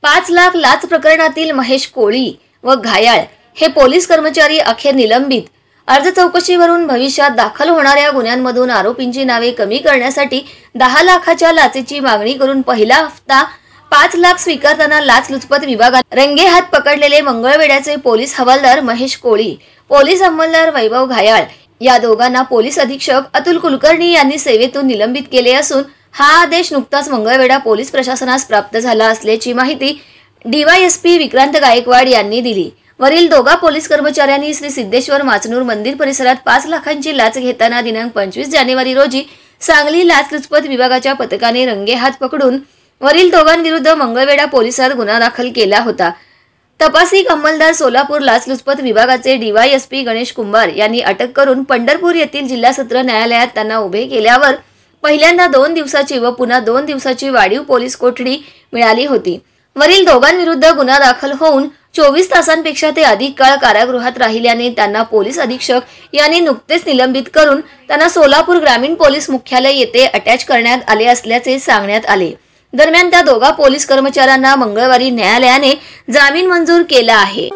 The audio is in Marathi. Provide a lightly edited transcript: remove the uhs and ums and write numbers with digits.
5 लाख लाच प्रकरणातील महेश कोळी व घायाळ हे पोलीस कर्मचारी अखेर निलंबित। अर्ज चौकशीवरून भविष्यात दाखल होणाऱ्या गुन्ह्यांमधून आरोपींची नावे कमी करण्यासाठी 10 लाखाच्या लाचेची मागणी करून पहिला हप्ता 5 लाख स्वीकारताना लाचलुचपत विभागात रंगेहात पकडलेले मंगळवेढ्याचे पोलीस हवालदार महेश कोळी, पोलीस अंमलदार वैभव घायाळ या दोघांना पोलीस अधीक्षक अतुल कुलकर्णी यांनी सेवेतून निलंबित केले असून हा आदेश नुकताच मंगळवेढा पोलीस प्रशासनास प्राप्त झाला असल्याची माहिती डीवायएसपी विक्रांत गायकवाड यांनी दिली। वरील दोघा पोलीस कर्मचाऱ्यांनी श्री सिद्धेश्वर माचनूर मंदिर परिसरात 5 लाखांची लाच घेताना दिनांक 25 जानेवारी रोजी सांगली लाचलुचपत विभागाच्या पथकाने रंगेहात पकडून वरील दोघांविरुद्ध मंगळवेढा पोलिसात गुन्हा दाखल केला होता। तपासिक अंमलदार सोलापूर लाचलुचपत विभागाचे डीवायएसपी गणेश कुंभार यांनी अटक करून पंढरपूर येथील जिल्हा सत्र न्यायालयात त्यांना उभे केल्यावर पहिल्यांदा 2 दिवसाची व पुन्हा 2 दिवसाची वाढीव पोलीस कोठडी मिळाली होती। वरील दोघांविरुद्ध गुन्हा दाखल होऊन 24 तासांपेक्षा ते अधिक काळ कारागृहात राहिल्याने त्यांना पोलीस अधीक्षक यांनी नुकतेच निलंबित करून त्यांना सोलापूर ग्रामीण पोलीस मुख्यालय येथे अटॅच करण्यात आले असल्याचे सांगण्यात आले। दरम्यान त्या दोघा पोलीस कर्मचाऱ्यांना मंगळवारी न्यायालयाने जामीन मंजूर केला आहे।